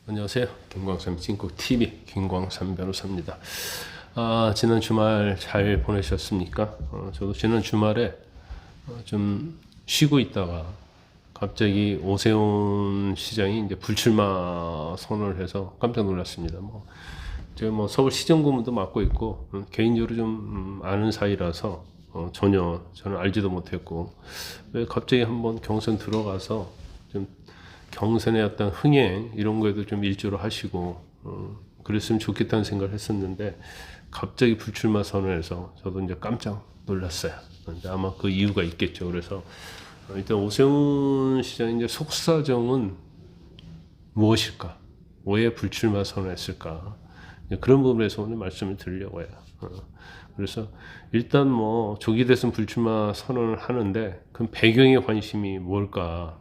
안녕하세요. 김광삼 찐국TV 김광삼 변호사입니다. 지난 주말 잘 보내셨습니까? 저도 지난 주말에 좀 쉬고 있다가 갑자기 오세훈 시장이 이제 불출마 선언을 해서 깜짝 놀랐습니다. 제가 서울 시정고문도 맡고 있고 개인적으로 좀 아는 사이라서 전혀 저는 알지도 못했고, 왜 갑자기 한번 경선 들어가서 좀 경선의 어떤 흥행 이런 거에도 좀 일조를 하시고 그랬으면 좋겠다는 생각을 했었는데, 갑자기 불출마 선언해서 저도 이제 깜짝 놀랐어요. 근데 아마 그 이유가 있겠죠. 그래서 일단 오세훈 시장의 이제 속사정은 무엇일까? 왜 불출마 선언했을까? 그런 부분에서 오늘 말씀을 드리려고 해요. 그래서 일단 조기 대선 불출마 선언을 하는데 그 배경의 관심이 뭘까?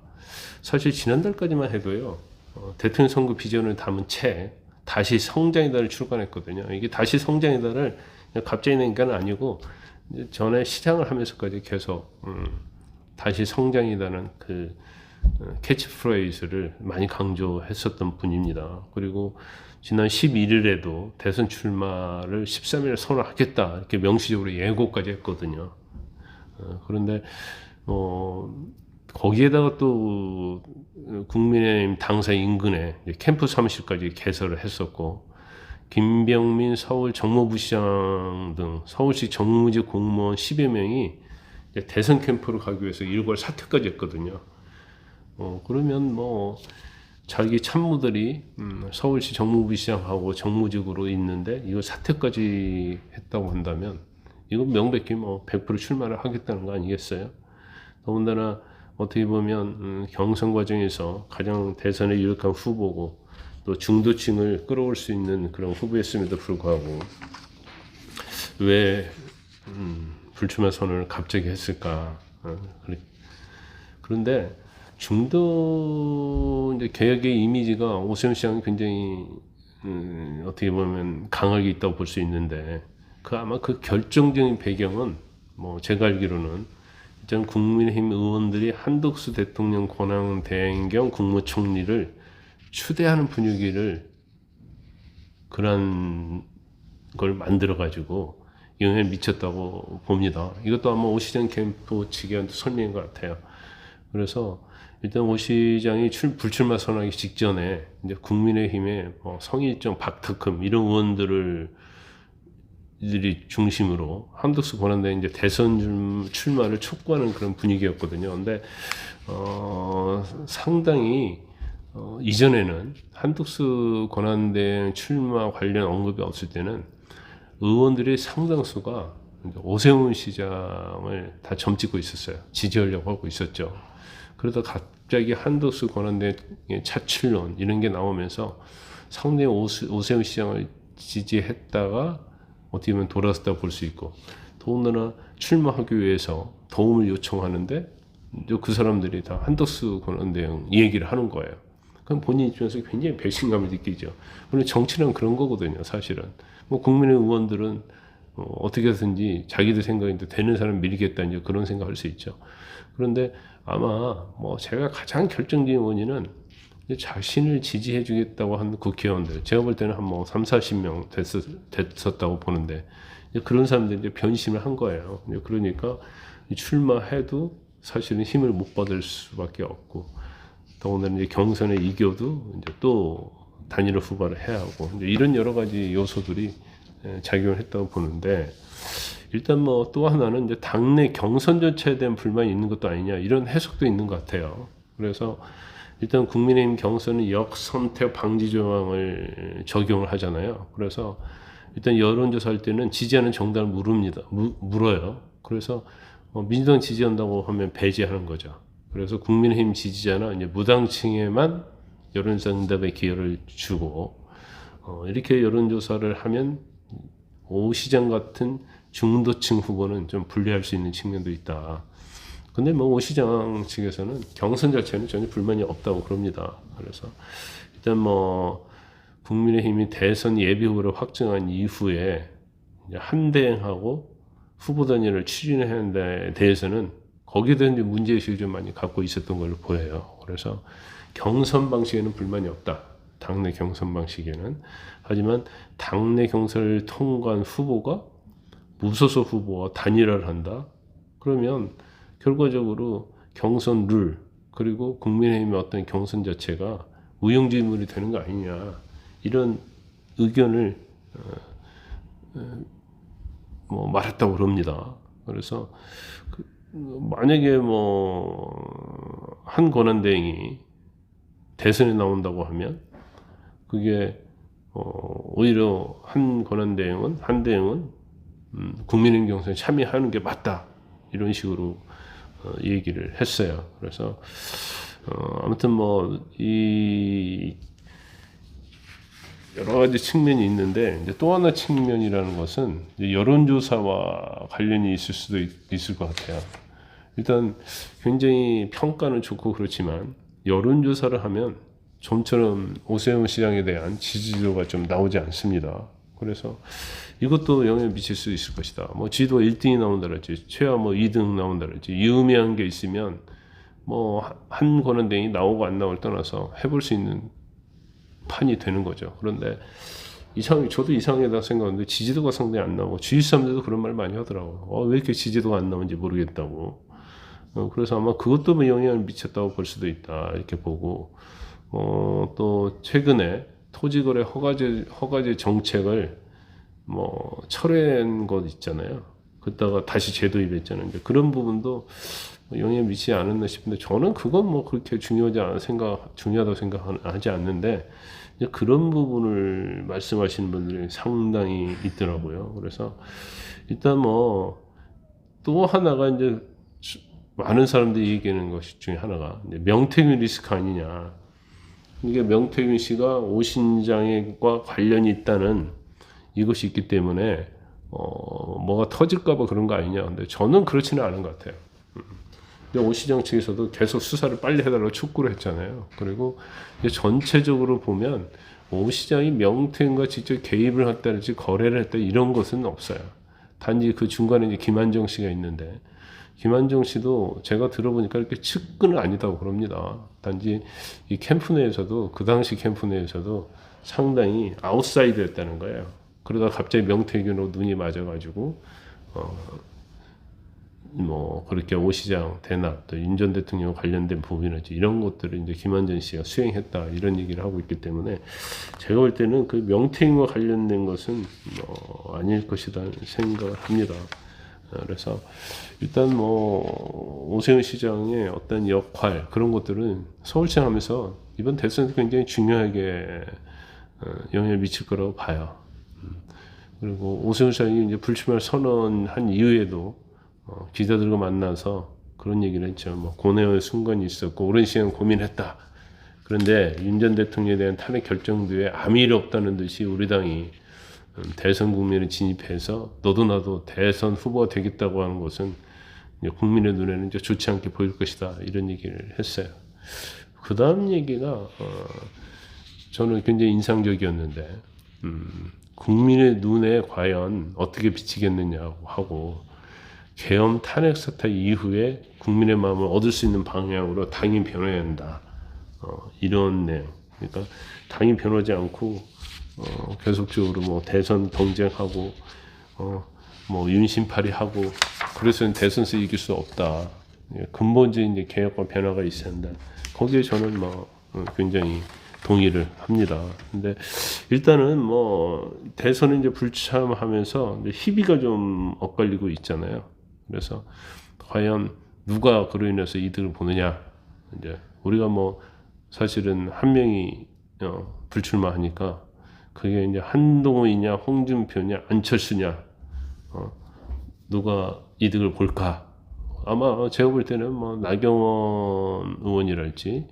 사실 지난달까지만 해도요, 대통령 선거 비전을 담은 책 다시 성장이다를 출간했거든요. 이게 다시 성장이다를 갑자기 낸 건 아니고 전에 시장을 하면서까지 계속 다시 성장이다는 그 캐치프레이즈를 많이 강조했었던 분입니다. 그리고 지난 11일에도 대선 출마를 13일에 선언하겠다 이렇게 명시적으로 예고까지 했거든요. 그런데 거기에다가 또 국민의힘 당사 인근에 캠프 사무실까지 개설을 했었고, 김병민 서울 정무부시장 등 서울시 정무직 공무원 10여 명이 대선 캠프로 가기 위해서 일괄 사퇴까지 했거든요. 그러면 자기 참모들이 서울시 정무부시장하고 정무직으로 있는데 이거 사퇴까지 했다고 한다면 이건 명백히 100% 출마를 하겠다는 거 아니겠어요? 더군다나 어떻게 보면 경선 과정에서 가장 대선에 유력한 후보고 또 중도층을 끌어올 수 있는 그런 후보였음에도 불구하고 왜 불출마 선언을 갑자기 했을까? 그런데 중도 이제 개혁의 이미지가 오세훈 시장이 굉장히 어떻게 보면 강하게 있다고 볼 수 있는데, 아마 그 결정적인 배경은 제가 알기로는 일단 국민의힘 의원들이 한덕수 대통령 권한대행경 국무총리를 추대하는 분위기를 그런 걸 만들어 가지고 영향을 미쳤다고 봅니다. 이것도 아마 오 시장 캠프 측의 설명인 것 같아요. 그래서 일단 오 시장이 불출마 선언하기 직전에 이제 국민의힘의 성일정, 박특흠 이런 의원들이 중심으로 한덕수 권한대행 이제 대선 출마를 촉구하는 그런 분위기였거든요. 근데 상당히 이전에는 한덕수 권한대행 출마 관련 언급이 없을 때는 의원들의 상당수가 오세훈 시장을 다 점찍고 있었어요. 지지하려고 하고 있었죠. 그러다 갑자기 한덕수 권한대행의 차출론 이런 게 나오면서 상당히 오세훈 시장을 지지했다가 어떻게 보면 돌아섰다고 볼 수 있고, 더군다나 출마하기 위해서 도움을 요청하는데 그 사람들이 다 한덕수 권한대행 이 얘기를 하는 거예요. 그럼 본인 입장에서 굉장히 배신감을 느끼죠. 그런데 정치는 그런 거거든요, 사실은. 국민의 의원들은 어떻게든지 자기들 생각인데 되는 사람 밀겠다 이제 그런 생각할 수 있죠. 그런데 아마 제가 가장 결정적인 원인은 자신을 지지해 주겠다고 한 국회의원들, 제가 볼 때는 한 3, 40명 됐었다고 보는데, 그런 사람들이 이제 변심을 한 거예요. 그러니까 출마해도 사실은 힘을 못 받을 수밖에 없고, 더군다나 이제 경선에 이겨도 이제 또 단일화 후보를 해야 하고, 이제 이런 여러 가지 요소들이 작용을 했다고 보는데, 일단 또 하나는 이제 당내 경선 전체에 대한 불만이 있는 것도 아니냐 이런 해석도 있는 것 같아요. 그래서 일단 국민의힘 경선은 역선택 방지 조항을 적용을 하잖아요. 그래서 일단 여론조사할 때는 지지하는 정당을 물어요. 그래서 민주당 지지한다고 하면 배제하는 거죠. 그래서 국민의힘 지지자나 이제 무당층에만 여론조사 응답의 기회를 주고, 이렇게 여론조사를 하면 오 시장 같은 중도층 후보는 좀 분리할 수 있는 측면도 있다. 근데 오 시장 측에서는 경선 자체는 전혀 불만이 없다고 그럽니다. 그래서 일단 국민의힘이 대선 예비 후보를 확정한 이후에 한대행하고 후보 단일을 추진해야 하는 데 대해서는 거기에 대한 문제의식을 좀 많이 갖고 있었던 걸로 보여요. 그래서 경선 방식에는 불만이 없다. 당내 경선 방식에는. 하지만 당내 경선을 통과한 후보가 무소속 후보와 단일화를 한다. 그러면 결과적으로 경선 룰 그리고 국민의힘의 어떤 경선 자체가 무용지물이 되는 거 아니냐, 이런 의견을 뭐 말했다고 그럽니다. 그래서 만약에 뭐 한 권한대행이 대선에 나온다고 하면 그게 오히려 한 대행은 국민의힘 경선에 참여하는 게 맞다, 이런 식으로 얘기를 했어요. 그래서 아무튼 뭐 이 여러 가지 측면이 있는데, 이제 또 하나 측면이라는 것은 이제 여론조사와 관련이 있을 수도 있을 것 같아요. 일단 굉장히 평가는 좋고 그렇지만 여론조사를 하면 좀처럼 오세훈 시장에 대한 지지도가 좀 나오지 않습니다. 그래서 이것도 영향을 미칠 수 있을 것이다. 뭐 지지도가 1등이 나온다랄지 최하 뭐 2등 나온다랄지 유의미한 게 있으면 뭐 한 권한대행이 나오고 안 나올 떠나서 해볼 수 있는 판이 되는 거죠. 그런데 저도 이상하다 생각하는데 지지도가 상당히 안 나오고 주위 사람들도 그런 말 많이 하더라고요. 왜 이렇게 지지도가 안 나오는지 모르겠다고. 그래서 아마 그것도 뭐 영향을 미쳤다고 볼 수도 있다, 이렇게 보고, 또 최근에 토지거래 허가제 정책을 뭐 철회한 것 있잖아요. 그러다가 다시 재도입했잖아요. 이제 그런 부분도 영향을 미치지 않았나 싶은데, 저는 그건 뭐 그렇게 중요하다고 생각하지 않는데, 이제 그런 부분을 말씀하시는 분들이 상당히 있더라고요. 그래서 일단 뭐 또 하나가 이제 많은 사람들이 얘기하는 것 중에 하나가 이제 명태균 리스크 아니냐. 이게 명태균 씨가 오신장과 관련이 있다는 이것이 있기 때문에 뭐가 터질까봐 그런 거 아니냐. 근데 저는 그렇지는 않은 것 같아요. 오 시장 측에서도 계속 수사를 빨리 해달라고 촉구를 했잖아요. 그리고 이제 전체적으로 보면 오 시장이 명태균과 직접 개입을 했다든지 거래를 했다 이런 것은 없어요. 단지 그 중간에 이제 김한정 씨가 있는데, 김한정 씨도 제가 들어보니까 이렇게 측근은 아니다고 그럽니다. 단지 이 캠프 내에서도, 그 당시 캠프 내에서도 상당히 아웃사이더였다는 거예요. 그러다 갑자기 명태균으로 눈이 맞아가지고 뭐 그렇게 오 시장 대납, 또 윤 전 대통령 관련된 부분이지 이런 것들을 이제 김한전 씨가 수행했다, 이런 얘기를 하고 있기 때문에 제가 볼 때는 그 명태균과 관련된 것은 아닐 것이다 생각합니다. 그래서 일단 뭐 오세훈 시장의 어떤 역할, 그런 것들은 서울시장 하면서 이번 대선에서 굉장히 중요하게 영향을 미칠 거라고 봐요. 그리고 오세훈 시장이 이제 불출마를 선언한 이후에도 기자들과 만나서 그런 얘기를 했죠. 뭐 고뇌의 순간이 있었고 오랜 시간 고민했다. 그런데 윤 전 대통령에 대한 탄핵 결정 뒤에 아무 일 없다는 듯이 우리 당이 대선 국면에 진입해서 너도 나도 대선 후보가 되겠다고 하는 것은 국민의 눈에는 이제 좋지 않게 보일 것이다, 이런 얘기를 했어요. 그 다음 얘기가 저는 굉장히 인상적이었는데, 국민의 눈에 과연 어떻게 비치겠느냐고 하고, 계엄 탄핵 사태 이후에 국민의 마음을 얻을 수 있는 방향으로 당이 변해야 한다, 이런 내용. 그러니까 당이 변하지 않고 계속적으로 뭐 대선 경쟁하고 뭐 윤심팔이 하고 그래서 대선에서 이길 수 없다. 근본적인 이제 개혁과 변화가 있어야 한다. 거기에 저는 뭐 굉장히 동의를 합니다. 근데 일단은 뭐 대선을 이제 불참하면서 이제 희비가 좀 엇갈리고 있잖아요. 그래서 과연 누가 그로 인해서 이득을 보느냐. 이제 우리가 뭐 사실은 한 명이 불출마하니까 그게 이제 한동훈이냐, 홍준표냐, 안철수냐, 누가 이득을 볼까? 아마 제가 볼 때는 뭐 나경원 의원이랄지,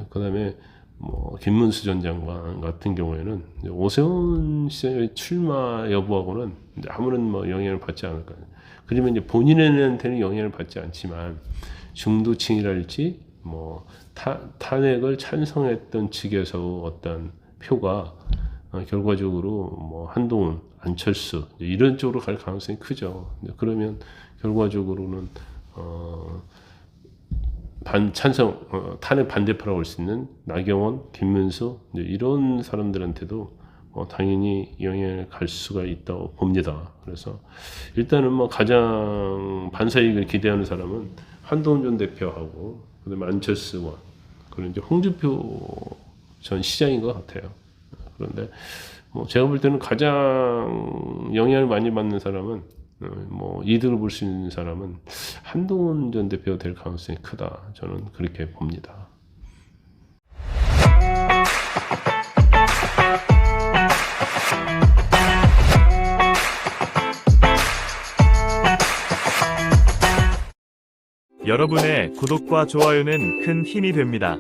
그다음에 뭐 김문수 전 장관 같은 경우에는 오세훈 씨의 출마 여부하고는 아무런 뭐 영향을 받지 않을 거예요. 그러면 이제 본인한테는 영향을 받지 않지만 중도층이랄지 뭐 탄핵을 찬성했던 측에서 어떤 표가 결과적으로 뭐 한동훈, 안철수 이런 쪽으로 갈 가능성이 크죠. 그러면 결과적으로는 찬성, 탄핵 반대파라고 할 수 있는 나경원, 김문수 이제 이런 사람들한테도 당연히 영향을 갈 수가 있다고 봅니다. 그래서 일단은 뭐 가장 반사이익을 기대하는 사람은 한동훈 전 대표하고 그다음에 안철수 의원 그리고 이제 홍준표 전 시장인 것 같아요. 그런데 뭐 제가 볼 때는 가장 영향을 많이 받는 사람은 뭐 이득을 볼 수 있는 사람은 한동훈 전 대표가 될 가능성이 크다. 저는 그렇게 봅니다. 여러분의 구독과 좋아요는 큰 힘이 됩니다.